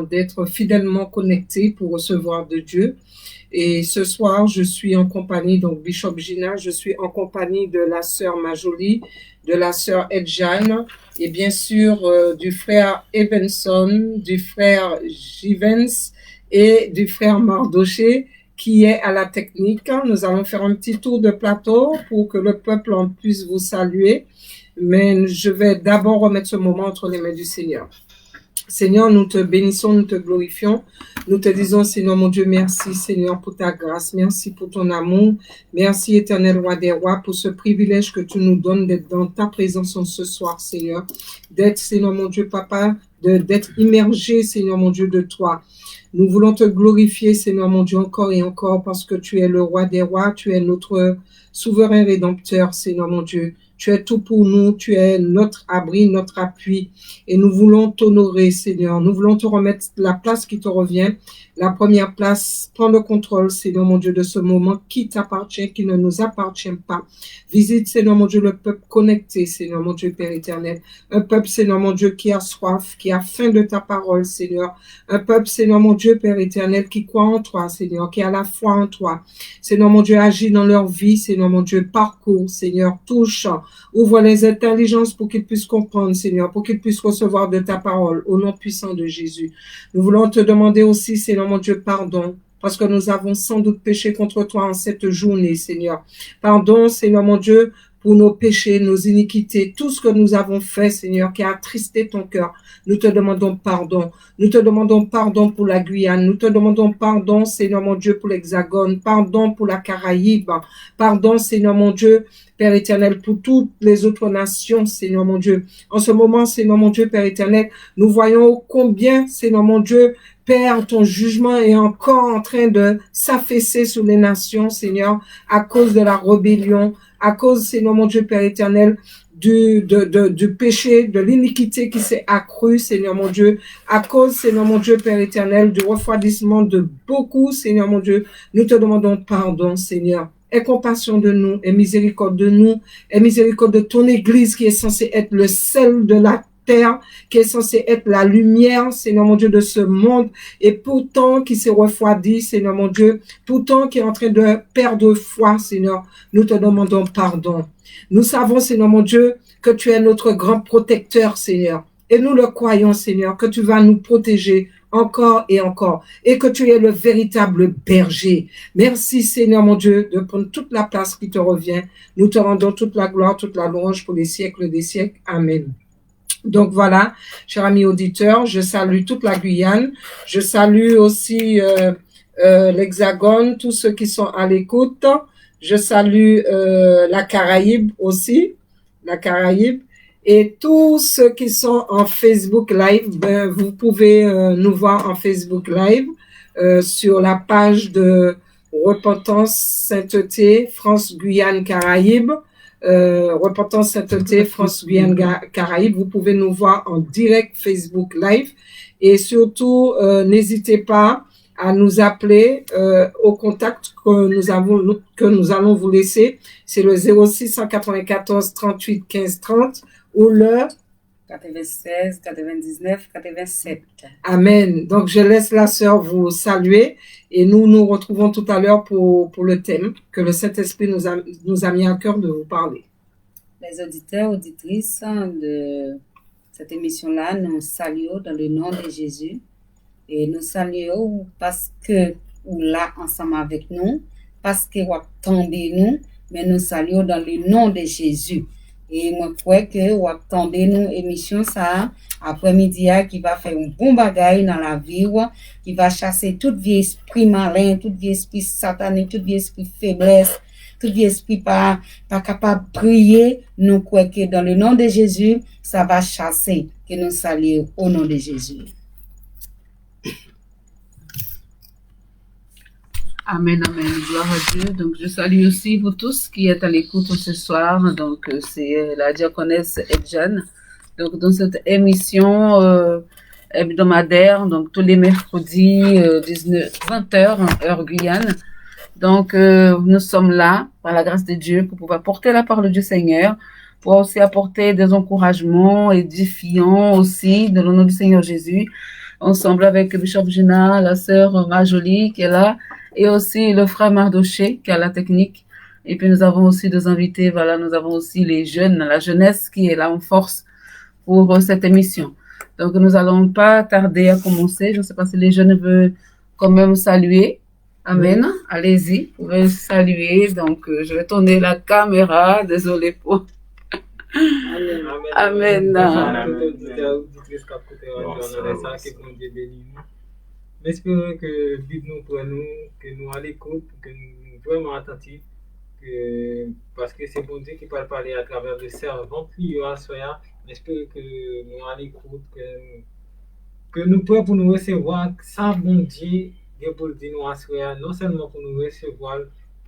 d'être fidèlement connectés pour recevoir de Dieu. Et ce soir, je suis en compagnie, donc Bishop Gina, je suis en compagnie de la sœur Majoli, de la sœur Edjane, et bien sûr du frère Evanson, du frère Givens et du frère Mardoché, qui est à la technique. Nous allons faire un petit tour de plateau pour que le peuple en puisse vous saluer. Mais je vais d'abord remettre ce moment entre les mains du Seigneur. Seigneur, nous te bénissons, nous te glorifions. Nous te disons, Seigneur mon Dieu, merci Seigneur pour ta grâce, merci pour ton amour, merci éternel roi des rois pour ce privilège que tu nous donnes d'être dans ta présence en ce soir, Seigneur, d'être, Seigneur mon Dieu, Papa, d'être immergé, Seigneur mon Dieu, de toi. Nous voulons te glorifier, Seigneur mon Dieu, encore et encore, parce que tu es le roi des rois, tu es notre souverain rédempteur, Seigneur mon Dieu. Tu es tout pour nous, tu es notre abri, notre appui. Et nous voulons t'honorer, Seigneur. Nous voulons te remettre la place qui te revient. La première place, prends le contrôle, Seigneur mon Dieu, de ce moment qui t'appartient, qui ne nous appartient pas. Visite, Seigneur mon Dieu, le peuple connecté, Seigneur mon Dieu, Père éternel. Un peuple, Seigneur mon Dieu, qui a soif, qui a faim de ta parole, Seigneur. Un peuple, Seigneur mon Dieu, Père éternel, qui croit en toi, Seigneur, qui a la foi en toi. Seigneur mon Dieu, agis dans leur vie, Seigneur mon Dieu, parcours, Seigneur, touche. Ouvre les intelligences pour qu'ils puissent comprendre, Seigneur, pour qu'ils puissent recevoir de ta parole, au nom puissant de Jésus. Nous voulons te demander aussi, Seigneur mon Dieu, pardon, parce que nous avons sans doute péché contre toi en cette journée, Seigneur. Pardon, Seigneur mon Dieu, pour nos péchés, nos iniquités, tout ce que nous avons fait, Seigneur, qui a attristé ton cœur. Nous te demandons pardon. Nous te demandons pardon pour la Guyane. Nous te demandons pardon, Seigneur mon Dieu, pour l'Hexagone. Pardon pour la Caraïbe. Pardon, Seigneur mon Dieu, Père éternel, pour toutes les autres nations, Seigneur mon Dieu. En ce moment, Seigneur mon Dieu, Père éternel, nous voyons combien, Seigneur mon Dieu, Père, ton jugement est encore en train de s'affaisser sur les nations, Seigneur, à cause de la rébellion, à cause, Seigneur mon Dieu, Père éternel, du péché, de l'iniquité qui s'est accrue, Seigneur mon Dieu, à cause, Seigneur mon Dieu, Père éternel, du refroidissement de beaucoup, Seigneur mon Dieu, nous te demandons pardon, Seigneur. Aie compassion de nous, aie miséricorde de nous, aie miséricorde de ton Église qui est censée être le sel de la terre, qui est censée être la lumière, Seigneur mon Dieu, de ce monde, et pourtant qui s'est refroidi, Seigneur mon Dieu, pourtant qui est en train de perdre foi, Seigneur, nous te demandons pardon. Nous savons, Seigneur mon Dieu, que tu es notre grand protecteur, Seigneur, et nous le croyons, Seigneur, que tu vas nous protéger encore et encore, et que tu es le véritable berger. Merci, Seigneur mon Dieu, de prendre toute la place qui te revient. Nous te rendons toute la gloire, toute la louange pour les siècles des siècles. Amen. Donc voilà, chers amis auditeurs, je salue toute la Guyane, je salue aussi l'Hexagone, tous ceux qui sont à l'écoute, je salue la Caraïbe aussi, la Caraïbe, et tous ceux qui sont en Facebook Live, vous pouvez nous voir en Facebook Live sur la page de Repentance Sainteté France Guyane Caraïbe. Repentance Sainteté France Guyane Caraïbe, vous pouvez nous voir en direct Facebook Live et surtout n'hésitez pas à nous appeler au contact que nous allons vous laisser, c'est le 06 194 38 15 30 ou le 96 99 87. Amen. Donc je laisse la sœur vous saluer et nous nous retrouvons tout à l'heure pour le thème que le Saint-Esprit nous a mis à cœur de vous parler. Les auditeurs, auditrices de cette émission-là, nous saluons dans le nom de Jésus et nous saluons parce que vous là ensemble avec nous, parce que vous attendez nous, mais nous saluons dans le nom de Jésus. Et moi, je crois que vous attendez nous émission ça après-midi qui va faire un bon bagage dans la vie, qui va chasser tout vieux esprit malin, tout vieux esprit satanique, tout vieux esprit faiblesse, tout vieux esprit pas capable de prier. Nous croyons que dans le nom de Jésus, ça va chasser, que nous saluons au nom de Jésus. Amen, amen, gloire à Dieu. Donc, je salue aussi vous tous qui êtes à l'écoute ce soir. Donc, c'est la diaconesse Edjane. Donc, dans cette émission hebdomadaire, donc tous les mercredis, 20h, heure Guyane. Donc, nous sommes là, par la grâce de Dieu, pour pouvoir porter la parole du Seigneur, pour aussi apporter des encouragements édifiants aussi, dans le nom du Seigneur Jésus. ensemble avec Bishop Gina, la sœur Marjolie qui est là, et aussi le frère Mardoché qui a la technique. Et puis nous avons aussi des invités, voilà, nous avons aussi les jeunes, la jeunesse qui est là en force pour cette émission. Donc nous allons pas tarder à commencer. Je ne sais pas si les jeunes veulent quand même saluer. Amen. Allez-y, vous pouvez saluer. Donc je vais tourner la caméra. Désolé pour. Amen. J'espère que Bible nous pour nous, que nous à l'écoute, que nous vraiment attentifs, parce que c'est bon Dieu qui peut parler à travers le servant qui à soya. J'espère que nous à l'écoute, que nous pouvons pour nous recevoir ça bon Dieu pour dire nous à soya, non seulement pour nous recevoir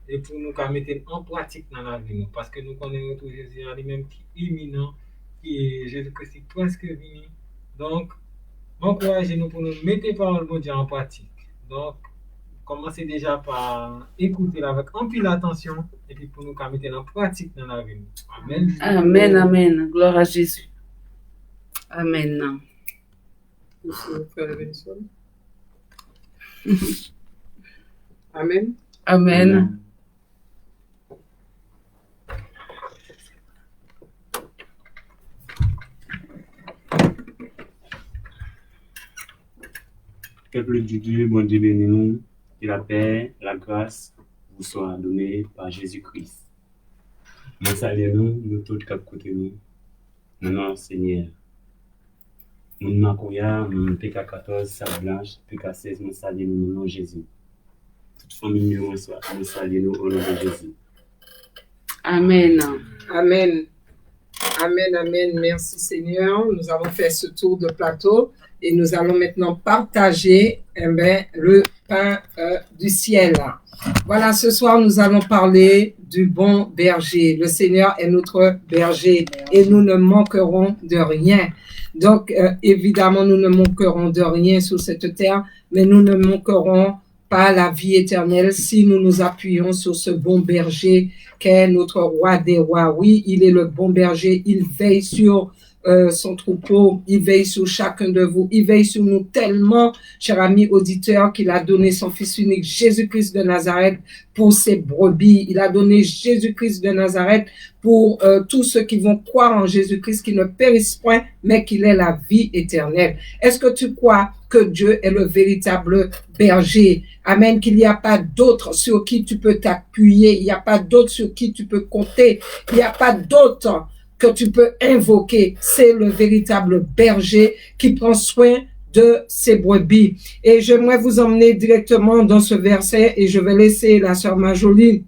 et pour nous mettre en pratique dans la vie, parce que nous connaissons tout Jésus lui-même qui est imminent, qui est Jésus-Christ presque venu. Donc, encouragez-nous pour nous mettre les paroles de Dieu en pratique. Donc, commencez déjà par écouter avec un peu d'attention et puis pour nous mettre en pratique dans la vie. Amen. Amen, amen. Gloire à Jésus. Amen. Amen. Amen. Peuple du Dieu, bon Dieu bénis-nous, que la paix, la grâce vous soient données par Jésus-Christ. Nous saluons nous tous qui côté nous, maintenant Seigneur. Nous Makoya, nous PK14, Salle Blanche, PK16, nous saluons nous, nom Jésus. Toute famille nous saluons au nom de Jésus. Amen. Amen. Amen, amen. Merci Seigneur. Nous avons fait ce tour de plateau et nous allons maintenant partager le pain du ciel. Voilà, ce soir, nous allons parler du bon berger. Le Seigneur est notre berger et nous ne manquerons de rien. Donc, évidemment, nous ne manquerons de rien sur cette terre, mais nous ne manquerons pas la vie éternelle si nous nous appuyons sur ce bon berger qu'est notre roi des rois. Oui, il est le bon berger. Il veille sur son troupeau, il veille sur chacun de vous, il veille sur nous tellement, cher ami auditeur, qu'il a donné son fils unique, Jésus-Christ de Nazareth, pour ses brebis. Il a donné Jésus-Christ de Nazareth pour tous ceux qui vont croire en Jésus-Christ, qui ne périssent point, mais qu'il ait la vie éternelle. Est-ce que tu crois que Dieu est le véritable berger? Amen, qu'il n'y a pas d'autre sur qui tu peux t'appuyer, il n'y a pas d'autre sur qui tu peux compter, il n'y a pas d'autre que tu peux invoquer. C'est le véritable berger qui prend soin de ses brebis. Et j'aimerais vous emmener directement dans ce verset et je vais laisser la sœur Marjolie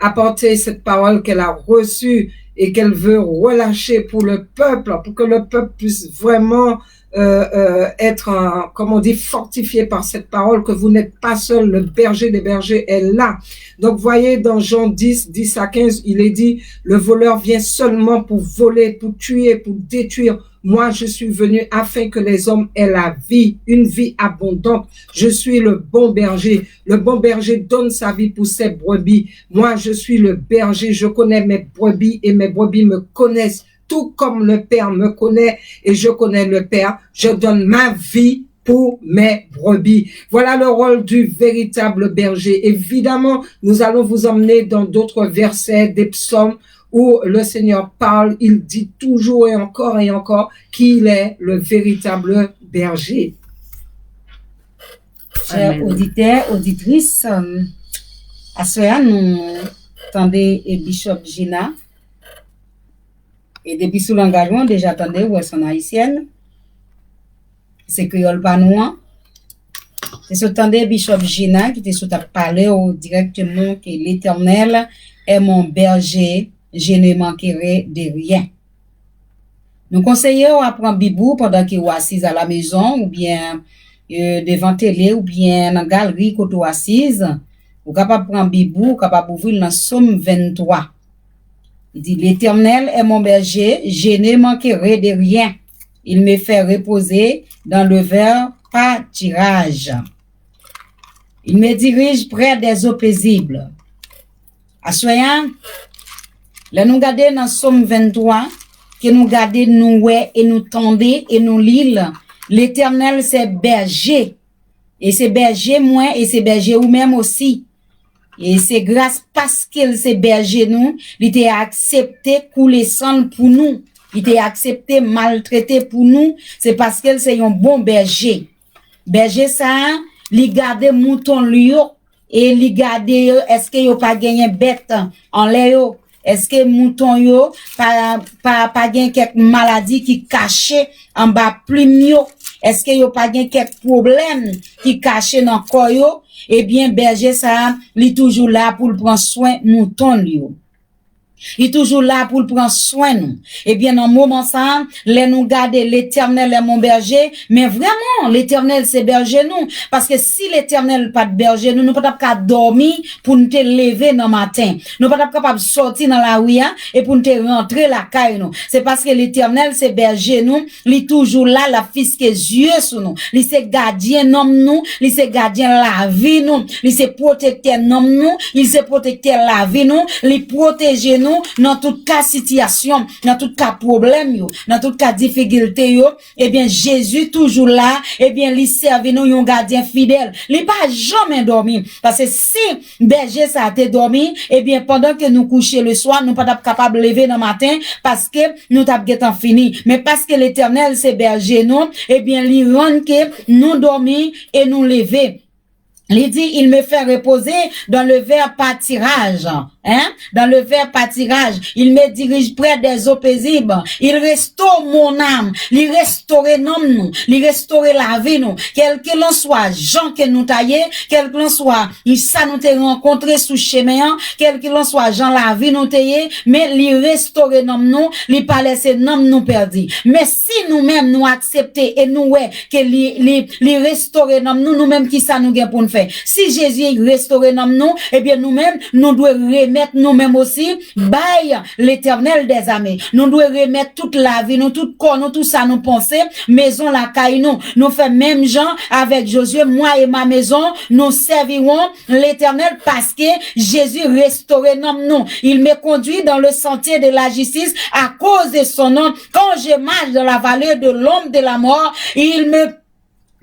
apporter cette parole qu'elle a reçue et qu'elle veut relâcher pour le peuple, pour que le peuple puisse vraiment être, comme on dit, fortifié par cette parole, que vous n'êtes pas seul, le berger des bergers est là. Donc, voyez, dans Jean 10 à 15, il est dit, le voleur vient seulement pour voler, pour tuer, pour détruire. Moi, je suis venu afin que les hommes aient la vie, une vie abondante. Je suis le bon berger. Le bon berger donne sa vie pour ses brebis. Moi, je suis le berger. Je connais mes brebis et mes brebis me connaissent. Tout comme le Père me connaît et je connais le Père, je donne ma vie pour mes brebis. Voilà le rôle du véritable berger. Évidemment, nous allons vous emmener dans d'autres versets des psaumes où le Seigneur parle, il dit toujours et encore qu'il est le véritable berger. Chers auditeurs, auditrices, à cela, nous attendons Bishop Gina. Et depuis sous l'engagement, déjà attendez, où est son haïtienne? C'est créole panouan. C'est ce temps Bishop Gina qui était sous ta parler directement que l'Éternel est mon berger, je ne manquerai de rien. Nous conseillons à prendre Bibou pendant qu'il est assis à la maison ou bien devant télé ou bien dans la galerie quand vous assise. Vous capable prendre Bibou, capable ouvrir dans Somme 23. Il dit, l'Éternel est mon berger, je ne manquerai de rien. Il me fait reposer dans le vert pâturage. Il me dirige près des eaux paisibles. Assoyant, là nous gardons dans Somme 23, que nous gardons nous et nous tendons et nous lîmes l'Éternel c'est berger. Et c'est berger moi et c'est berger ou même aussi. Et c'est grâce parce qu'il c'est berger nous, il était accepté couler sang pour nous. Il était accepté maltraité pour nous, c'est parce qu'il c'est un bon berger. Berger ça, il garde mouton lui et il garde est-ce que yo pas gagné bête en l'air. Est-ce que mouton yo pas gagné quelques maladies qui cachées en bas plume yo? Est-ce que yo pas gagné quelques problèmes qui cachés dans corps yo? Eh bien berger ça, il toujours là pour prendre soin mouton lui. Il est toujours là pour prendre soin nous. Eh bien, dans moment ça, les nous garder l'Éternel est mon berger, mais vraiment, l'Éternel c'est berger nous. Parce que si l'Éternel pas de berger nous, nous pas capable dormir pour nous te lever dans matin. Nous pas capable sortir dans la rue et pour nous te rentrer la caille nous. C'est parce que l'Éternel c'est berger nous, il est toujours là, la fisque yeux sur nous. Il c'est gardien nom nous, il c'est gardien la vie nous, il c'est protecteur nom nous, il c'est protecteur la vie nous, il protège nous dans toute cas situation, dans tout cas problème yo, dans tout cas difficulté yo. Eh bien Jésus toujours là, eh bien il serve nous un gardien fidèle. Il pas jamais dormi parce que si berger ça a été dormi, eh bien pendant que nous coucher le soir, nous pas capable de lever dans matin parce que nous t'a guetant fini. Mais parce que l'Éternel c'est berger nous, eh bien il rend que nous dormir et nous lever. Il dit, il me fait reposer dans le vert pâturage, dans le vert pâturage. Il me dirige près des eaux paisibles. Il restaure mon âme. Il restaure nous. Il restaure la vie nous. Quel que l'on soit, Jean que nous taillé, quel que l'on soit, ça nous t'est rencontré sous chemin, quel que l'on soit, Jean la vie nous taillé, mais il restaure nous, il pas laisser nous perdus. Mais si nous-mêmes nous accepter et nous ouais que il restaure nous-mêmes qui ça nous gagne pour nous faire. Si Jésus restaure nous, eh bien nous-mêmes, nous devons remettre nous-mêmes aussi, bail l'Éternel des armées. Nous devons remettre toute la vie, nous, tout corps, nous, tout ça, nous penser, maison la caille, nous fait même gens avec Josué, moi et ma maison, nous servirons l'Éternel parce que Jésus restaure nous. Il me conduit dans le sentier de la justice à cause de son nom. Quand je marche dans la vallée de l'ombre de la mort, je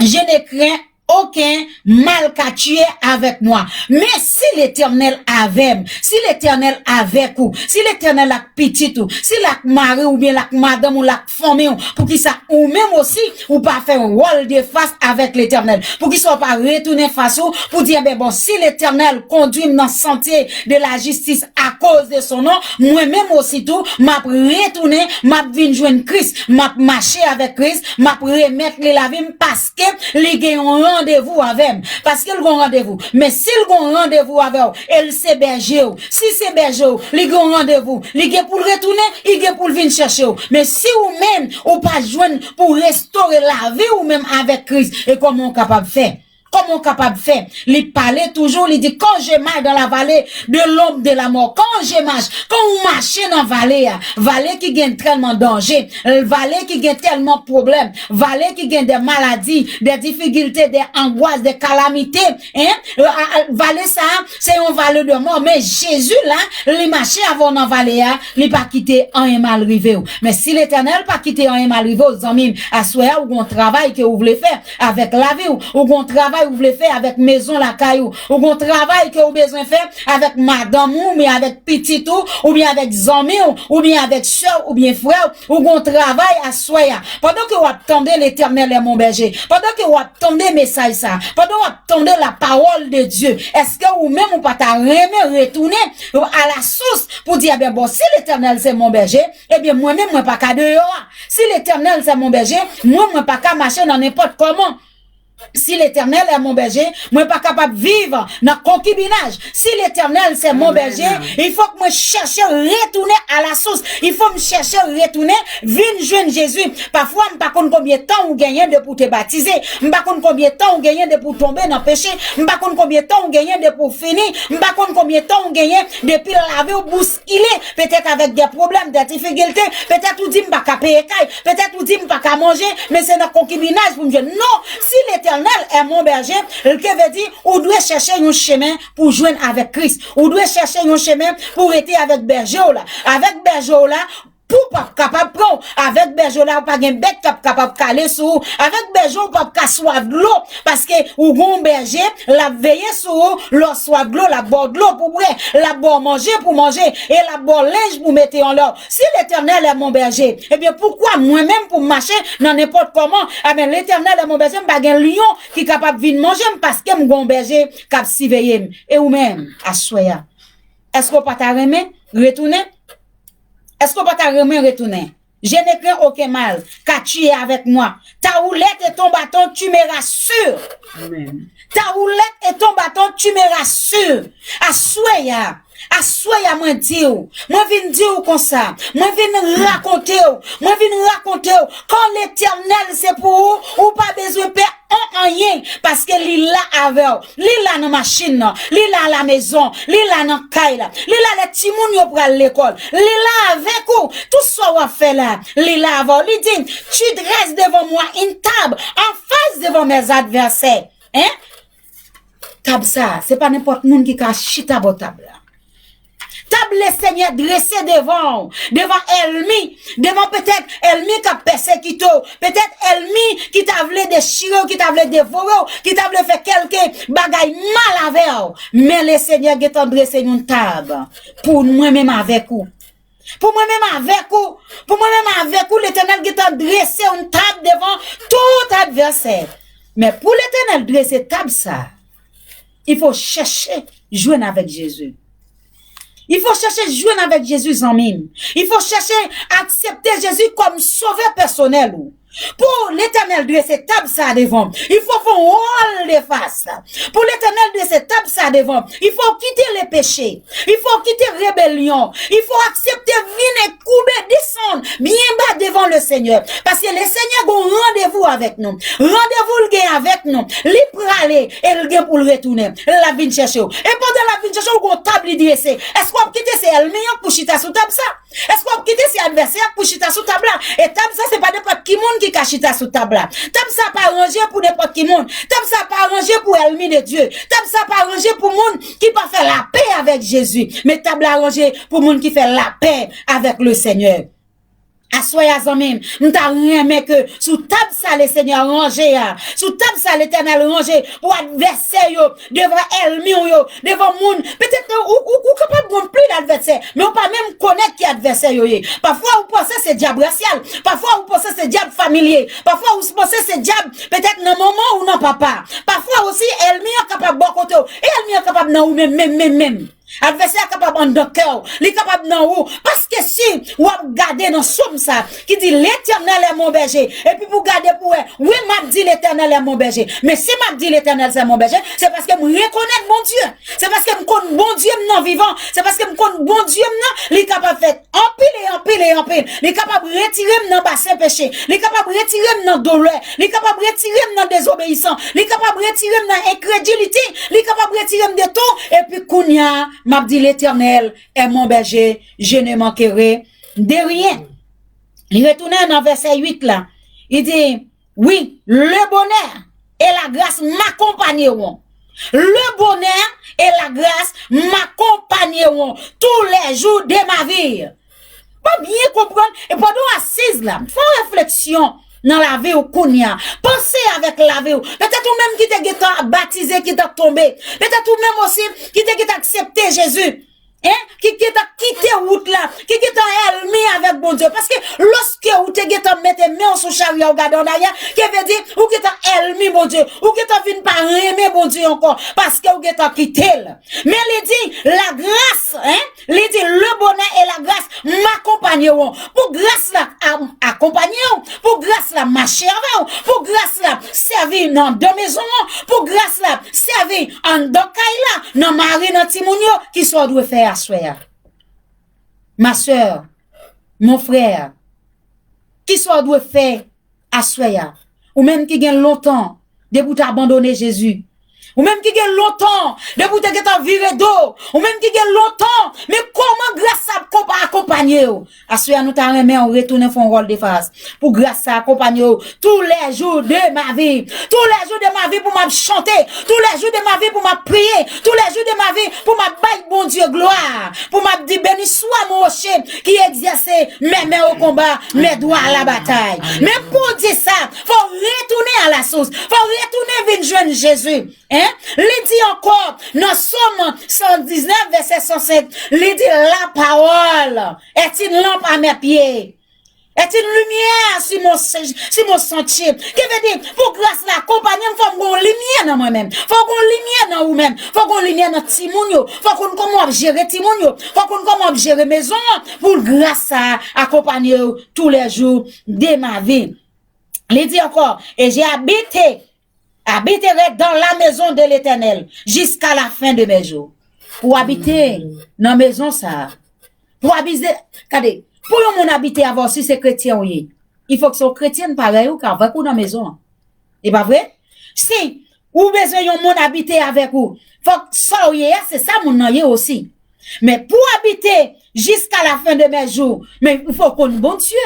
ne crains aucun mal qu'a tué avec moi. Mais si l'Éternel avec, si l'Éternel avec ou, si l'Éternel a petit ou, si la mari ou bien la madame ou la famille pour qu'il ça, ou même aussi, ou pas faire un rôle de face avec l'Éternel, pour qu'il soit pas retourné face ou, pour dire, ben bon, si l'Éternel conduit dans le sentier de la justice à cause de son nom, moi-même aussi tout, m'a retourné, m'a vinn joindre Christ, m'a marché avec Christ, m'a remettre la vie parce que les gagnants rendez-vous avec, parce qu'il a un rendez-vous. Mais s'il a un rendez-vous avec, elle c'est berger. Si c'est berger, il a un rendez-vous. Il est pour le retourner, il est pour venir chercher. Mais si ou même, ou pas joindre pour restaurer la vie ou même avec Christ, et comment on est capable de faire? Comment on est capable de faire? Il parlait toujours, il dit, quand je marche dans la vallée de l'ombre de la mort, quand je marche, quand on marche dans la vallée qui gagne tellement danger, vallée qui gagne tellement de problèmes, vallée qui gagne des maladies, des difficultés, des angoisses, des calamités, vallée ça, c'est une vallée de mort, mais Jésus là, il marchait avant dans la vallée, il pas quitté un mal rivé. Mais si l'Éternel pas quitté un mal rivé, aux amis, à soi, ou un travail que vous voulez faire avec la vie, ou un travail vous voulez faire avec maison la caillou, ou un travail que vous besoin faire avec madame ou bien avec petit ou bien avec amis ou bien avec soeur ou bien frère, ou un travail à soi. Pendant que vous attendez l'Éternel est mon berger, pendant que vous attendez message ça, pendant que vous attendez la parole de Dieu, est-ce que vous même ou pas retourner à la source pour dire ben bon, si l'Éternel c'est mon berger, eh bien moi-même moi pas qu'à dehors. Si l'Éternel c'est mon berger, moi pas qu'à marcher dans n'importe comment. Si l'Éternel est mon berger, moi pas capable de vivre dans concubinage. Si l'Éternel c'est mon berger, il faut que moi cherche retourner à la source. Il faut me chercher retourner, venir joindre Jésus. Parfois, je ne sais pas combien de temps on gagne de pour te baptiser. Je ne sais pas combien de temps on gagne de pour tomber dans le péché. Je ne sais pas combien de temps on gagne de pour finir. Je ne sais pas combien de temps on gagne depuis laver ou bousculer. Peut-être avec des problèmes, des difficultés. Peut-être on dit pas qu'à payer caille. Peut-être on dit pas qu'à manger. Mais c'est dans le concubinage pour me dire non. Si l'Éternel est mon berger, le qui veut dire, on doit chercher un chemin pour joindre avec Christ. On doit chercher un chemin pour être avec berger là. Avec berger là, pour pas capable prendre avec bergeau là pas gen bête capable caler sous avec bergeau pas ka soif de l'eau parce que ou gon berger la veiller sur l'eau soif de l'eau la boire de l'eau pour boire la boire manger pour manger et la boire linge pour mettre en l'or. Si l'Éternel est mon berger, eh bien pourquoi moi-même pour marcher dans n'importe comment, eh bien l'Éternel est mon berger, pas un lion qui capable venir manger parce que mon berger cap surveiller et ou même à soya. Est-ce qu'on pas ta remet retourner? Est-ce qu'on pas ta remet retourner? Je n'ai craint aucun mal, car tu es avec moi. Ta houlette et ton bâton, tu me rassures. Amen. Ta houlette et ton bâton, tu me rassures. Assoya, moi dire, moi viens dire comme ça, moi viens raconter, quand l'Éternel c'est pour ou pas besoin de faire rien, parce que l'il là avec, l'il là dans machine, l'il là à la maison, l'il là dans caille, l'il là les petits moun yo pral l'école, l'il là avec ou, tout ça on fait là, l'il là avec, l'il dit, tu dresses devant moi une table, en face devant mes adversaires, hein? Table ça, c'est pas n'importe monde qui cache chita bo table là. Table le Seigneur dressé devant ennemi, devant peut-être ennemi qui a persécuté, peut-être ennemi qui t'a voulu déchirer, qui t'a voulu dévorer, qui t'a voulu faire quelque bagaille mal avec. Mais le Seigneur qui t'a dressé une table pour moi-même avec vous. Pour moi-même avec vous, l'Éternel qui t'a dressé une table devant tout adversaire. Mais pour l'Éternel dresser table ça, il faut chercher joindre avec Jésus. Il faut chercher joindre avec Jésus en mime. Il faut chercher accepter Jésus comme sauveur personnel. Pour l'Éternel de cette table ça devant, il faut faire rôle de face. Pour l'Éternel de cette table ça devant, il faut quitter les péchés. Il faut quitter rébellion. Il faut accepter venir couper, descendre bien bas devant le Seigneur. Parce que le Seigneur a un rendez-vous avec nous. Rendez-vous le gain avec nous. Il pour aller et le gain pour le retourner. La vie chercher. Et pendant la vie chercher, on table dressée. Est-ce qu'on quitter ces elmiens pour chita sous table ça? Est-ce qu'on quitter ces adversaires pour chita sous table là? Et table ça, c'est pas n'importe qui monde qui cachita sous table là. Table ça pas arrangé pour n'importe qui monde. Table ça pas arrangé pour ennemi de Dieu. Table ça pas arrangé pour monde qui pas faire la paix avec Jésus. Mais table arrangé pour monde qui fait la paix avec le Seigneur. Assoya zamim, nous t'a rien mais que sous table ça le Seigneur rangé, sous table ça l'Éternel rangé pour adversaire yo, devant ennemi yo, devant monde. Peut-être ou capable de plus l'adversaire, mais on pas même connaître qui adversaire yo. Parfois vous pensez c'est diable racial, parfois vous pensez c'est diable familier, parfois vous pensez c'est diable peut-être dans maman ou non papa. Parfois aussi ennemi capable bon côté et ennemi capable dans ou même. Adversaire capable en de cœur, li capable dans ou parce que si ou regarder dans somme ça qui dit l'Éternel est mon berger et puis pour garder pour oui m'a dit l'Éternel est mon berger mais si m'a dit l'Éternel c'est mon berger c'est parce que me reconnaître mon Dieu, c'est parce que me connaît bon Dieu non vivant, c'est parce que me connaît bon Dieu non li capable faire en pile li capable retirer dans bassin péché, li capable retirer dans douleur, li capable retirer dans désobéissance, li capable retirer dans incrédulité, li capable retirer de tout et puis kounya m'a dit l'Éternel est mon berger, je ne manquerai de rien. Il retourne dans verset 8 là. Il dit, oui, le bonheur et la grâce m'accompagneront. Le bonheur et la grâce m'accompagneront tous les jours de ma vie. Pas bien comprendre. Et pendant assise là, fais réflexion. Dans la vie ou kounia, pensez avec la vie ou peut-être ou même qui t'a baptisé, qui t'a tombé, peut-être ou même aussi qui t'a accepté Jésus, hein, qui t'a quitté route là, qui t'a ennemi avec bon Dieu, parce que lorsque ou t'a mettre main sur chariot regardant derrière, qui veut dire ou qui t'a ennemi bon Dieu, ou qui t'a venu pas aimer bon Dieu encore, parce que ou qui t'a quitté. Mais il dit la grâce, hein, il dit le bonheur et la grâce m'accompagneront. Pour grâce là accompagner, pour grâce là marcher avec, pour grâce là servir dans deux maisons, pour grâce là servir en dokaïla, dans mari dans timounio qui soit doit faire assoya. Ma soeur, mon frère, qui soit doit faire assoya, ou même qui gagne longtemps de pour abandonner Jésus. Ou même qui gagne longtemps, de vous te viré d'eau, ou même qui gagne longtemps, mais comment grâce à accompagner ou? Assoya nous t'a remis, on retourne font rôle de face. Pour grâce à accompagner ou, tous les jours de ma vie, tous les jours de ma vie pour m'a chanter, tous les jours de ma vie pour m'a prier, tous les jours de ma vie pour m'a bailler bon Dieu gloire, pour m'a dire béni soit mon rocher qui exerce mes mains au combat, mes doigts à la bataille. Mais pour dire ça, faut retourner à la source, faut retourner venir joindre Jésus. Hein? Il dit encore, dans Somme 119, verset 107, il dit la parole est une lampe à mes pieds, est une lumière sur mon sentier. Qui veut dire, pour grâce la compagnie, faut qu'on lumière dans moi-même, faut qu'on lumière dans vous-même, faut qu'on lumière dans Timonio, faut qu'on comment gérer Timonio, faut qu'on comment gérer maison, pour grâce à accompagner tous les jours de ma vie. Il dit encore, et j'ai habiterai dans la maison de l'Éternel jusqu'à la fin de mes jours. Pour habiter dans la maison ça. Pour habiter, regardez, pour mon habiter avant si c'est chrétien oui. Il faut que son chrétien pareil ou qu'avec ou dans la maison. Et pas vrai? Si ou besoin yon mon habiter avec vous, faut que ça c'est ça mon nom aussi. Mais pour habiter jusqu'à la fin de mes jours, mais il faut qu'on bon Dieu.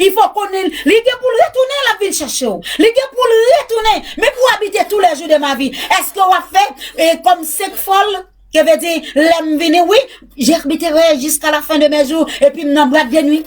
Il faut qu'on l'idée pour retourner la ville chercher. L'idée pour retourner, mais pour habiter tous les jours de ma vie. Est-ce qu'on va faire comme 5 folles? Qui veut dire, l'aime venir, oui, j'habiterai jusqu'à la fin de mes jours, et puis m'en boîte de nuit.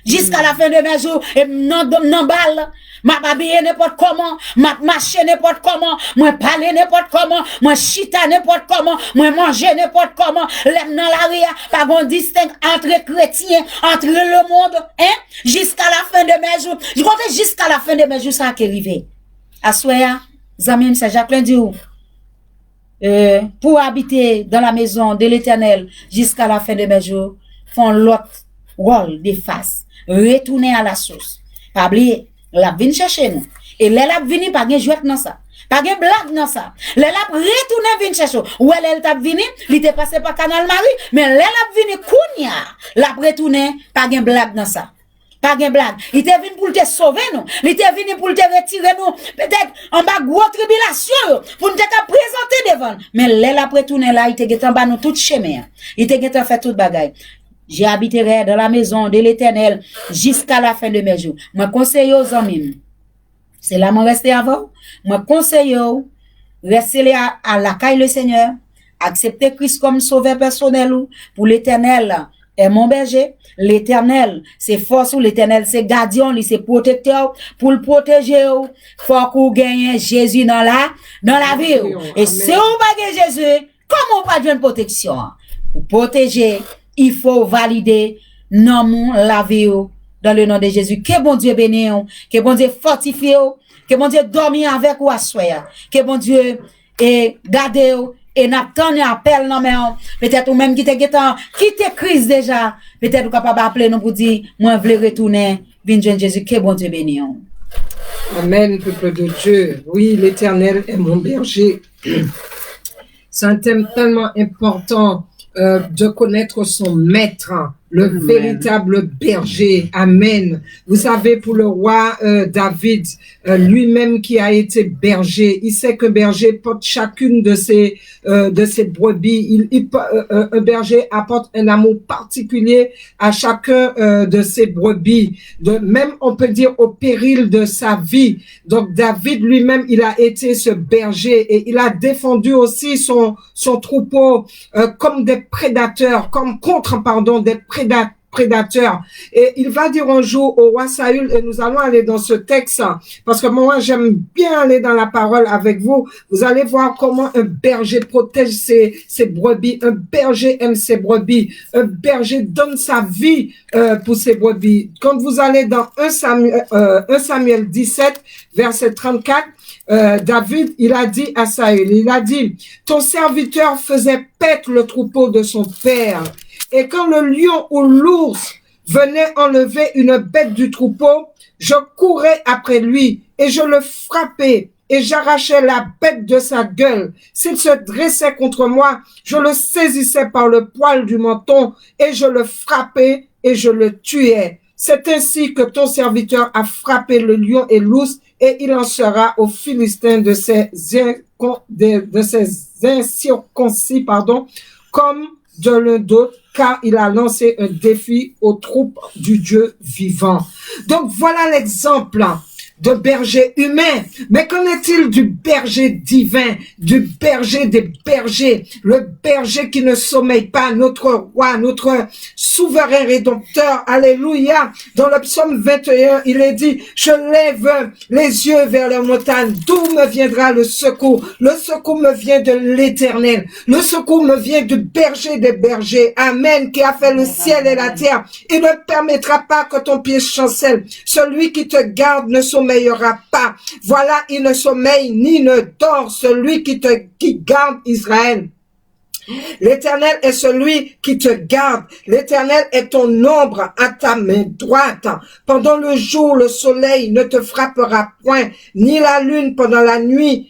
Jusqu'à la fin de mes jours, et m'en balle. Ma babille n'importe comment, ma marcher n'importe comment, moi parler n'importe comment, moi chita n'importe comment, moi manger n'importe comment, l'aime dans la rue, pas bon distingue entre chrétiens, entre le monde, hein, jusqu'à la fin de mes jours. Je compte jusqu'à la fin de mes jours, ça qui est arrivé. Assoya, Zamim, c'est Jacqueline Diou. Pour habiter dans la maison de l'Éternel jusqu'à la fin de mes jours, font l'autre rôle de face. Retourner à la source. Pas oublier. La vin chercher nous et les la vini pas gen jouet dans ça pas gen blague dans ça les la retourner vin chercher ou elle t'a vini il était passé par Canal Marie mais les la vini kounya la retourner pas gen blague dans ça pas gen blague il était venu pour te sauver nous il était venu pour te retirer nous peut-être en bas gros tribulation pour nous te présenter devant mais les la retourner là il était en bas nous tout chemin il était fait toute bagaille. J'habiterai dans la maison de l'Éternel jusqu'à la fin de mes jours. Moi conseille aux amis. C'est là moi rester avant. Moi conseille rester à la caille le Seigneur, accepter Christ comme sauveur personnel pour l'Éternel est mon berger. L'Éternel c'est force ou l'Éternel c'est gardien, lui c'est protecteur pour le protéger. Faut qu'on gagne Jésus dans la vie. Et si on pas gagne Jésus, comment on pas de protection pour protéger? Il faut valider non la vie dans le nom de Jésus. Que bon Dieu bénisse, que bon Dieu fortifie, que bon Dieu dormir avec ou assoya, que bon Dieu garde et n'attend appel non mais peut-être ou même qui te crise déjà, peut-être ou capable appeler nous pour dire moi veux retourner vinn joindre Jésus. Que bon Dieu bénisse. Amen, peuple de Dieu. Oui, l'Éternel est mon berger. C'est un thème tellement important. De connaître son maître, le véritable berger. Amen. Vous savez, pour le roi David, lui-même qui a été berger, il sait que berger porte chacune de ses brebis. Un berger apporte un amour particulier à chacun de ses brebis. Même, on peut dire, au péril de sa vie. Donc, David lui-même, il a été ce berger et il a défendu aussi son troupeau comme des prédateurs, des prédateurs. Et il va dire un jour au roi Saül, et nous allons aller dans ce texte, parce que moi, j'aime bien aller dans la parole avec vous. Vous allez voir comment un berger protège ses brebis. Un berger aime ses brebis. Un berger donne sa vie pour ses brebis. Quand vous allez dans 1 Samuel 17, verset 34, David, il a dit à Saül, il a dit, ton serviteur faisait paître le troupeau de son père. Et quand le lion ou l'ours venait enlever une bête du troupeau, je courais après lui et je le frappais et j'arrachais la bête de sa gueule. S'il se dressait contre moi, je le saisissais par le poil du menton et je le frappais et je le tuais. C'est ainsi que ton serviteur a frappé le lion et l'ours et il en sera aux Philistins de ces incirconcis, comme de l'un d'autre, car il a lancé un défi aux troupes du Dieu vivant. Donc voilà l'exemple de berger humain. Mais qu'en est-il du berger divin, du berger des bergers, le berger qui ne sommeille pas, notre roi, notre souverain rédempteur, alléluia. Dans le psaume 21, il est dit, je lève les yeux vers les montagnes, d'où me viendra le secours? Le secours me vient de l'Éternel, le secours me vient du berger des bergers, amen, qui a fait le ciel et la terre. Il ne permettra pas que ton pied chancelle. Celui qui te garde ne sommeillera pas. Voilà, il ne sommeille ni ne dort, celui qui garde Israël. L'Éternel est celui qui te garde. L'Éternel est ton ombre à ta main droite. Pendant le jour, le soleil ne te frappera point, ni la lune pendant la nuit,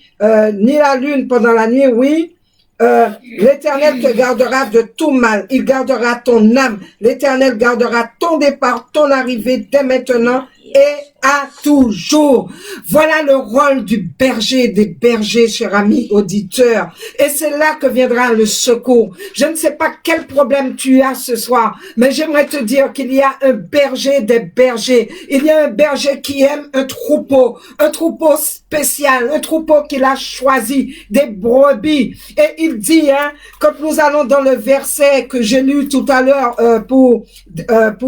oui. L'Éternel te gardera de tout mal. Il gardera ton âme. L'Éternel gardera ton départ, ton arrivée dès maintenant et à toujours. Voilà le rôle du berger, des bergers, cher ami auditeur. Et c'est là que viendra le secours. Je ne sais pas quel problème tu as ce soir, mais j'aimerais te dire qu'il y a un berger des bergers. Il y a un berger qui aime un troupeau spécial, un troupeau qu'il a choisi, des brebis. Et il dit, quand nous allons dans le verset que j'ai lu tout à l'heure pour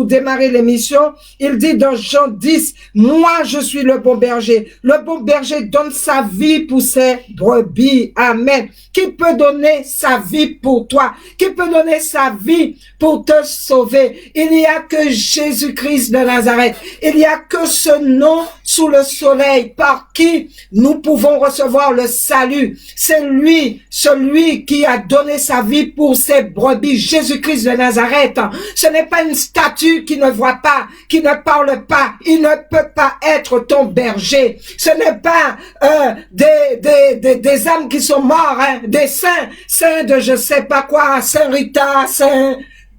démarrer l'émission, il dit dans Jean 10, moi, je suis le bon berger. Le bon berger donne sa vie pour ses brebis. Amen. Qui peut donner sa vie pour toi? Qui peut donner sa vie pour te sauver? Il n'y a que Jésus-Christ de Nazareth. Il n'y a que ce nom sous le soleil par qui nous pouvons recevoir le salut. C'est lui, celui qui a donné sa vie pour ses brebis. Jésus-Christ de Nazareth. Ce n'est pas une statue qui ne voit pas, qui ne parle pas. Il ne peut pas être ton berger. Ce n'est pas des âmes qui sont morts, des saints de je sais pas quoi, Saint Rita,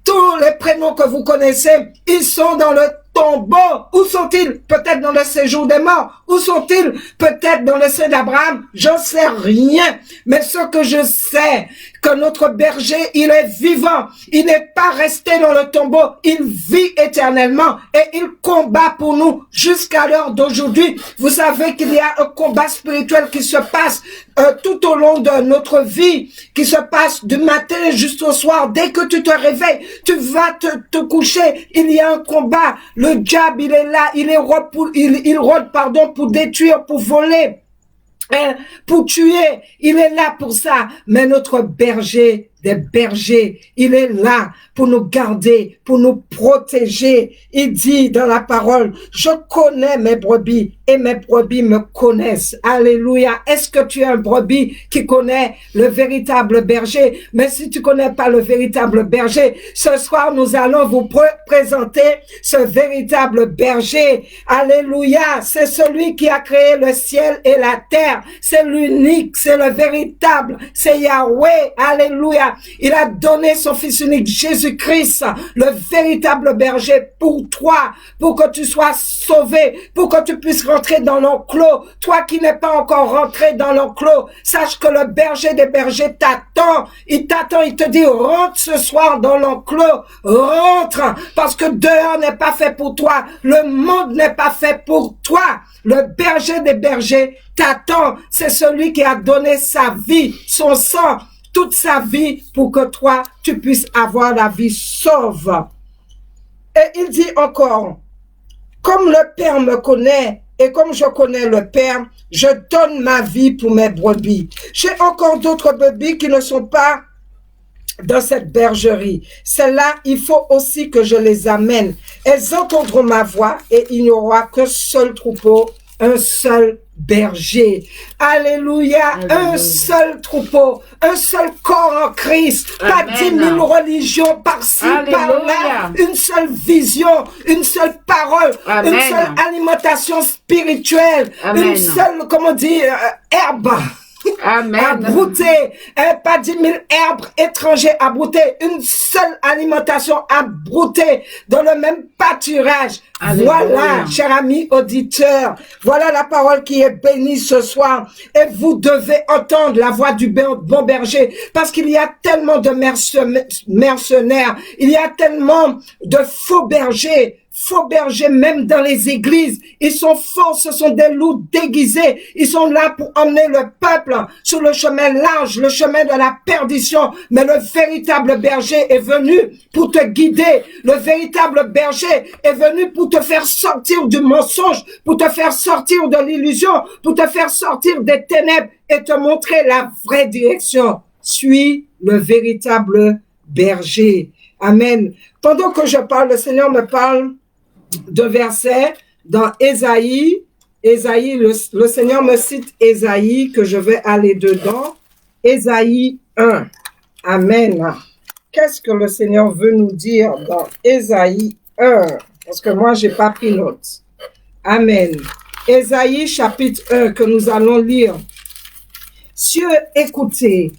tous les prénoms que vous connaissez, ils sont dans le tombeau. Où sont-ils? Peut-être dans le séjour des morts. Où sont-ils? Peut-être dans le sein d'Abraham. J'en sais rien. Mais ce que je sais, que notre berger, il est vivant. Il n'est pas resté dans le tombeau. Il vit éternellement et il combat pour nous jusqu'à l'heure d'aujourd'hui. Vous savez qu'il y a un combat spirituel qui se passe tout au long de notre vie, qui se passe du matin jusqu'au soir. Dès que tu te réveilles, tu vas te coucher. Il y a un combat. Le diable, il est là. Il rôde, pour détruire, pour voler, pour tuer. Il est là pour ça. Mais notre berger des bergers, il est là pour nous garder, pour nous protéger. Il dit dans la parole, je connais mes brebis et mes brebis me connaissent. Alléluia. Est-ce que tu es un brebis qui connaît le véritable berger? Mais si tu connais pas le véritable berger, ce soir nous allons vous présenter ce véritable berger. Alléluia. C'est celui qui a créé le ciel et la terre. C'est l'unique, c'est le véritable, c'est Yahweh. Alléluia. Il a donné son fils unique, Jésus-Christ, le véritable berger pour toi, pour que tu sois sauvé, pour que tu puisses rentrer dans l'enclos. Toi qui n'es pas encore rentré dans l'enclos, sache que le berger des bergers t'attend. Il t'attend, il te dit, rentre ce soir dans l'enclos, rentre, parce que dehors n'est pas fait pour toi, le monde n'est pas fait pour toi. Le berger des bergers t'attend, c'est celui qui a donné sa vie, son sang, toute sa vie pour que toi, tu puisses avoir la vie sauve. Et il dit encore, comme le Père me connaît et comme je connais le Père, je donne ma vie pour mes brebis. J'ai encore d'autres brebis qui ne sont pas dans cette bergerie. Celles-là, il faut aussi que je les amène. Elles entendront ma voix et il n'y aura qu'un seul troupeau, un seul berger. Alléluia. Un seul troupeau, un seul corps en Christ. Pas 10 000 religions par-ci, par-là. Une seule vision, une seule parole, une seule alimentation spirituelle, une seule, comment dire, herbe. Amen. à brouter, pas 10 000 herbes étrangers à brouter, une seule alimentation à brouter dans le même pâturage. Alléluia. Voilà, cher ami auditeur, voilà la parole qui est bénie ce soir. Et vous devez entendre la voix du bon berger, parce qu'il y a tellement de mercenaires, il y a tellement de faux bergers même dans les églises. Ils sont faux, ce sont des loups déguisés. Ils sont là pour emmener le peuple sur le chemin large, le chemin de la perdition. Mais le véritable berger est venu pour te guider. Le véritable berger est venu pour te faire sortir du mensonge, pour te faire sortir de l'illusion, pour te faire sortir des ténèbres et te montrer la vraie direction. Suis le véritable berger. Amen. Pendant que je parle, le Seigneur me parle de versets dans Ésaïe. Ésaïe, le Seigneur me cite Ésaïe, que je vais aller dedans. Ésaïe 1. Amen. Qu'est-ce que le Seigneur veut nous dire dans Ésaïe 1? Parce que moi, j'ai pas pris note. Amen. Ésaïe chapitre 1 que nous allons lire. Cieux, écoutez.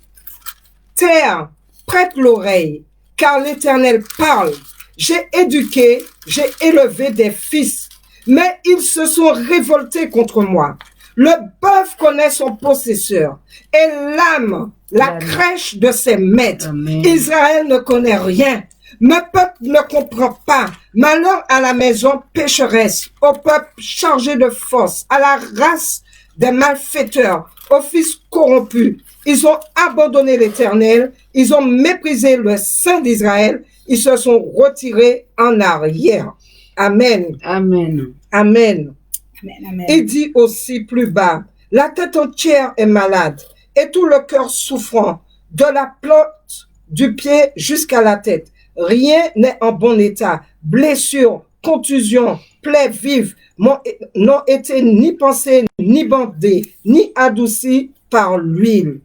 Terre, prête l'oreille, car l'Éternel parle. J'ai éduqué, j'ai élevé des fils, mais ils se sont révoltés contre moi. Le bœuf connaît son possesseur et l'âme, la crèche de ses maîtres. Amen. Israël ne connaît rien. Mon peuple ne comprend pas. Malheur à la maison pécheresse, au peuple chargé de force, à la race des malfaiteurs, aux fils corrompus. Ils ont abandonné l'Éternel, ils ont méprisé le Saint d'Israël, ils se sont retirés en arrière. Amen. Amen. Amen. Amen, amen. Il dit aussi plus bas, la tête entière est malade et tout le cœur souffrant, de la plante du pied jusqu'à la tête. Rien n'est en bon état. Blessures, contusions, plaies vives n'ont été ni pensées, ni bandées, ni adoucies par l'huile.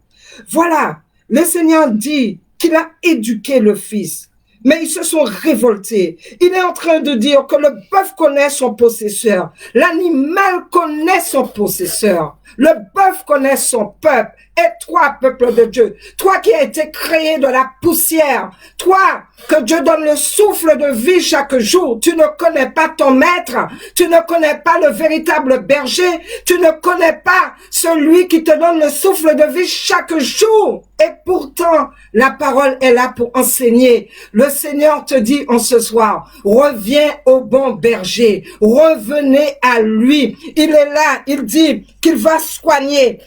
Voilà, le Seigneur dit qu'il a éduqué le Fils. Mais ils se sont révoltés. Il est en train de dire que le bœuf connaît son possesseur. L'animal connaît son possesseur. Le bœuf connaît son peuple. Et toi, peuple de Dieu, toi qui as été créé de la poussière, toi que Dieu donne le souffle de vie chaque jour, tu ne connais pas ton maître, tu ne connais pas le véritable berger, tu ne connais pas celui qui te donne le souffle de vie chaque jour. Et pourtant, la parole est là pour enseigner. Le Seigneur te dit en ce soir, reviens au bon berger, revenez à lui. Il est là, il dit qu'il va soigner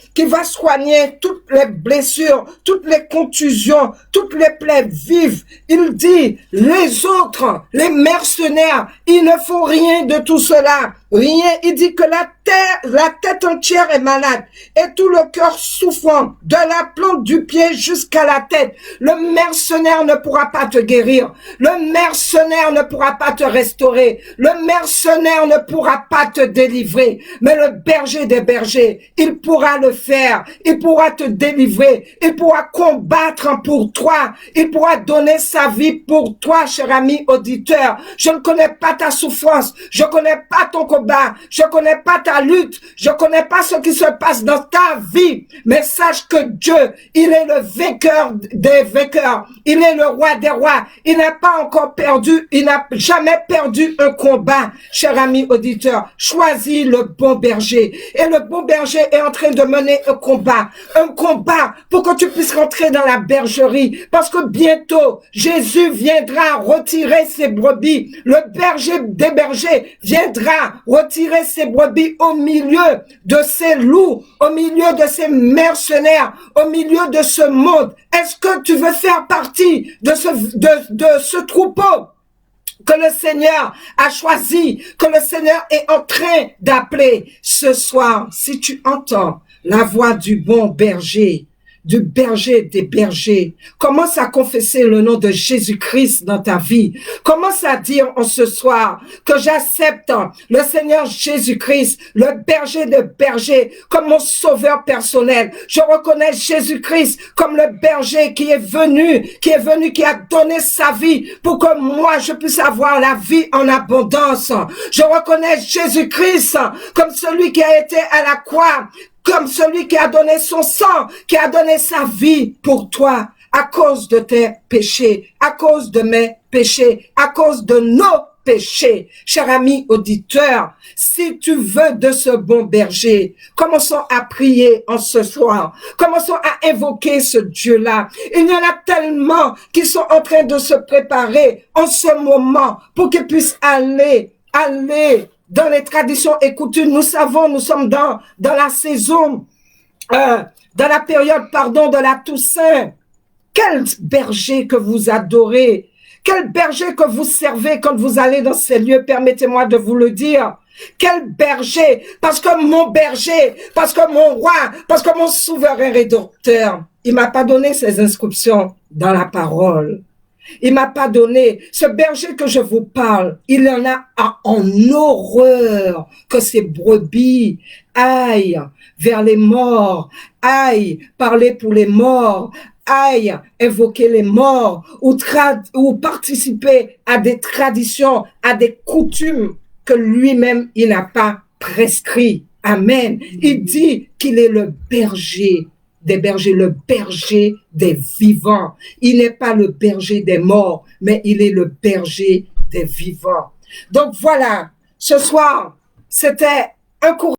toutes les blessures, toutes les contusions, toutes les plaies vives. Il dit, les autres, les mercenaires, ils ne font rien de tout cela. Rien, il dit que la tête entière est malade et tout le cœur souffrant, de la plante du pied jusqu'à la tête. Le mercenaire ne pourra pas te guérir. Le mercenaire ne pourra pas te restaurer. Le mercenaire ne pourra pas te délivrer. Mais le berger des bergers, il pourra le faire. Il pourra te délivrer. Il pourra combattre pour toi. Il pourra donner sa vie pour toi, cher ami auditeur. Je ne connais pas ta souffrance. Je ne connais pas ton combat. Je ne connais pas ta lutte. Je ne connais pas ce qui se passe dans ta vie. Mais sache que Dieu, il est le vainqueur des vainqueurs. Il est le roi des rois. Il n'a pas encore perdu. Il n'a jamais perdu un combat. Cher ami auditeur, choisis le bon berger. Et le bon berger est en train de mener un combat. Un combat pour que tu puisses rentrer dans la bergerie. Parce que bientôt, Jésus viendra retirer ses brebis. Le berger des bergers viendra retirer ses brebis au milieu de ces loups, au milieu de ces mercenaires, au milieu de ce monde. Est-ce que tu veux faire partie de ce troupeau que le Seigneur a choisi, que le Seigneur est en train d'appeler ce soir? Si tu entends la voix du bon berger, du berger des bergers, commence à confesser le nom de Jésus-Christ dans ta vie. Commence à dire en ce soir que j'accepte le Seigneur Jésus-Christ, le berger de bergers, comme mon sauveur personnel. Je reconnais Jésus-Christ comme le berger qui est venu, qui a donné sa vie pour que moi je puisse avoir la vie en abondance. Je reconnais Jésus-Christ comme celui qui a été à la croix comme celui qui a donné son sang, qui a donné sa vie pour toi, à cause de tes péchés, à cause de mes péchés, à cause de nos péchés. Cher ami auditeur, si tu veux de ce bon berger, commençons à prier en ce soir. Commençons à invoquer ce Dieu-là. Il y en a tellement qui sont en train de se préparer en ce moment pour qu'ils puissent aller dans les traditions et coutumes. Nous savons, nous sommes dans la saison, dans la période, de la Toussaint. Quel berger que vous adorez, quel berger que vous servez quand vous allez dans ces lieux, permettez-moi de vous le dire. Quel berger, parce que mon berger, parce que mon roi, parce que mon souverain rédempteur, il m'a pas donné ses inscriptions dans la parole. Il m'a pas donné. Ce berger que je vous parle, il en a en horreur que ces brebis aillent vers les morts, aillent parler pour les morts, aillent invoquer les morts ou participer à des traditions, à des coutumes que lui-même, il n'a pas prescrit. Amen. Il dit qu'il est le berger des bergers, le berger des vivants. Il n'est pas le berger des morts, mais il est le berger des vivants. Donc voilà, ce soir, c'était un cours